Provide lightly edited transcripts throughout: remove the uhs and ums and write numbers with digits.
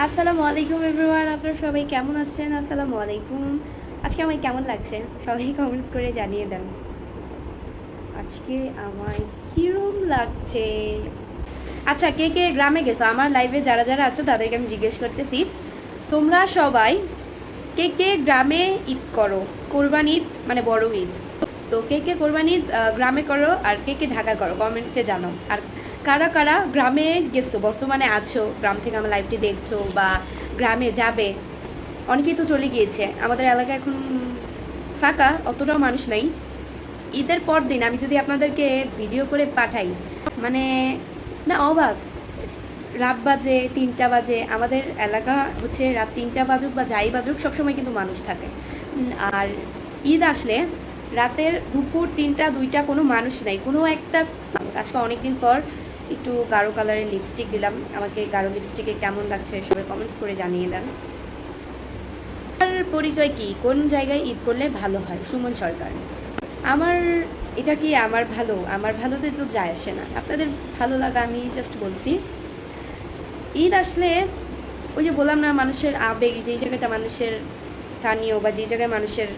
আসসালামু আলাইকুম এভরিওয়ান, আপনারা সবাই কেমন আছেন? আসসালামু আলাইকুম। আজকে আমায় কেমন লাগছে সবাই কমেন্টস করে জানিয়ে দেন। আজকে আমায় কিরম লাগছে? আচ্ছা, কে কে গ্রামে গেছো? আমার লাইভে যারা যারা আছো তাদেরকে আমি জিজ্ঞেস করতেছি, তোমরা সবাই কে কে গ্রামে ঈদ করো? কোরবান ঈদ মানে বড় ঈদ। তো কে কে কোরবান ঈদ গ্রামে করো আর কে কে ঢাকা করো? কমেন্টসে জানাও। আর কারা কারা গ্রামে গেছো, বর্তমানে আছো, গ্রাম থেকে আমার লাইভটি দেখছো বা গ্রামে যাবে? অনেকেই তো চলে গিয়েছে। আমাদের এলাকা এখন ফাঁকা, অতটাও মানুষ নাই। ঈদের পর দিন আমি যদি আপনাদেরকে ভিডিও করে পাঠাই, মানে না অবাক, রাত বাজে 3টা বাজে, আমাদের এলাকা হচ্ছে রাত 3টা বাজুক বা যাই বাজুক সবসময় কিন্তু মানুষ থাকে। আর ঈদ আসলে রাতের দুপুর 3টা 2টা কোনো মানুষ নাই, কোনো একটা। আজকে অনেকদিন পর একটু গাঢ় কালারের লিপস্টিক দিলাম। আমাকে গাঢ় লিপস্টিকে কেমন লাগছে সবাই কমেন্টস করে জানিয়ে দেন। আমার পরিচয় কি, কোন জায়গায় ঈদ করলে ভালো হয়? সুমন সরকার। আমার এটা কি আমার ভালোতে তো যায় আসে না, আপনাদের ভালো লাগা, আমি জাস্ট বলছি। ঈদ আসলে ওই যে বললাম না, মানুষের আবেগ, যেই জায়গাটা মানুষের স্থানীয় বা যেই জায়গায় মানুষের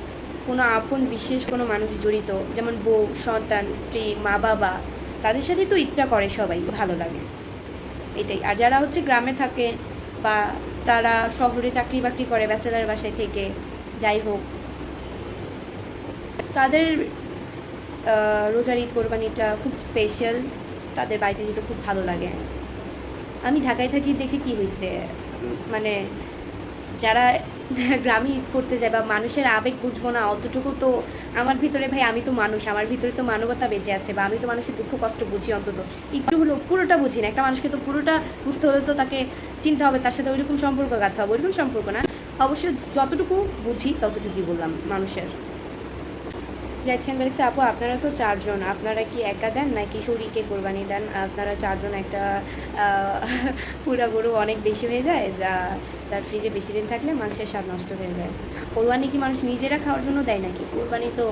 কোনো আপন বিশেষ কোনো মানুষ জড়িত, যেমন বউ, সন্তান, স্ত্রী, মা বাবা, তাদের সাথেই তো ঈদটা করে সবাই, ভালো লাগে এটাই। আর যারা হচ্ছে গ্রামে থাকে বা তারা শহরে চাকরি বাকরি করে ব্যাচেলার বাসায় থেকে, যাই হোক, তাদের রোজার ঈদ কোরবানিটা খুব স্পেশাল, তাদের বাড়িতে যেতে খুব ভালো লাগে। আমি ঢাকায় থাকি দেখে কি হয়েছে, মানে যারা গ্রামে ঈদ করতে যায় বা মানুষের আবেগ বুঝবো না অতটুকু তো আমার ভিতরে, ভাই আমি তো মানুষ, আমার ভিতরে তো মানবতা বেঁচে আছে, বা আমি তো মানুষের দুঃখ কষ্ট বুঝি, অন্তত একটু হলো, পুরোটা বুঝি না। একটা মানুষকে তো পুরোটা বুঝতে হলে তো তাকে চিনতে হবে, তার সাথে ওইরকম সম্পর্ক গাঁথতে হবে, ওইরকম সম্পর্ক না, অবশ্য যতটুকু বুঝি ততটুকুই বললাম মানুষের। জাহিদ খান বলেছে, আপু আপনারা তো 4 জন, আপনারা কি একা দেন নাকি শরীকে কোরবানি দেন? আপনারা 4 জন, একটা পুরা গরু অনেক বেশি হয়ে যায়, যার ফ্রিজে বেশি দিন থাকলে মাংসের স্বাদ নষ্ট হয়ে যায়। কোরবানি কি মানুষ নিজেরা খাওয়ার জন্য দেয় নাকি? কোরবানি তো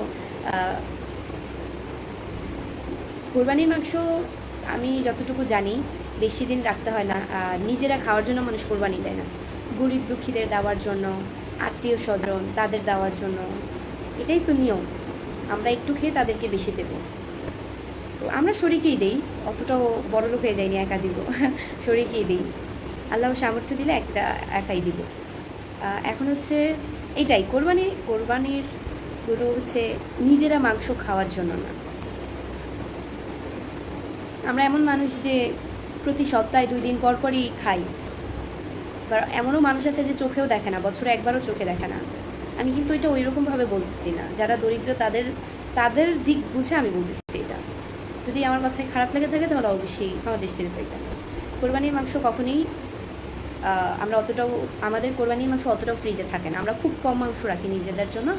কোরবানির মাংস আমি যতটুকু জানি বেশি দিন রাখতে হয় না, নিজেরা খাওয়ার জন্য মানুষ কোরবানি দেয় না, গরিব দুঃখীদের দেওয়ার জন্য, আত্মীয় স্বজন তাদের দেওয়ার জন্য, এটাই তো নিয়ম। আমরা একটু খেয়ে তাদেরকে বেশি দেবো। তো আমরা শরীকেই দিই, অতটাও বড়লোক হয়ে যায়নি একা দিব, শরীকেই দিই। আল্লাহ সামর্থ্য দিলে একাই দিব। এখন হচ্ছে এইটাই, কোরবানির গুলো হচ্ছে নিজেরা মাংস খাওয়ার জন্য না। আমরা এমন মানুষ যে প্রতি সপ্তাহে 2 দিন পর পরই খাই, বা এমনও মানুষ আছে যে চোখেও দেখে না, বছরে একবারও চোখে দেখে না। আমি কিন্তু এটা ওই রকমভাবে বলতেছি না, যারা দরিদ্র তাদের তাদের দিক বুঝে আমি বলতেছি এটা। যদি আমার কথায় খারাপ লেগে থাকে তাহলে অবশ্যই আমার দৃষ্টিতে দেখবেন। কোরবানির মাংস কখনোই আমরা অতটাও, আমাদের কোরবানির মাংস অতটাও ফ্রিজে থাকে না, আমরা খুব কম মাংস রাখি নিজেদের জন্য,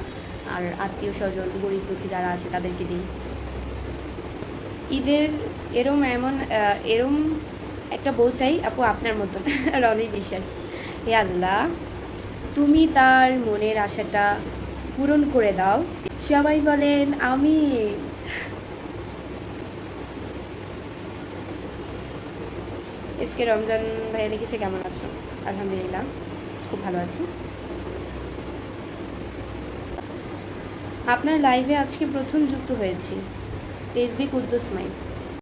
আর আত্মীয় স্বজন গরিব দুঃখী যারা আছে তাদেরকে দিই। ঈদের এরম একটা বউ চাই আপু আপনার মতন। রনি বিশ্বাস। হে আল্লাহ, তুমি তার মনের আশাটা পূরণ করে দাও, সবাই বলেন আমিন। এসকে রমজান ভাইয়া লিখেছে, কেমন আছো? আলহামদুলিল্লাহ, খুব ভালো আছি। আপনার লাইভে আজকে প্রথম যুক্ত হয়েছি, রেজবি কুদ্দুস মাই।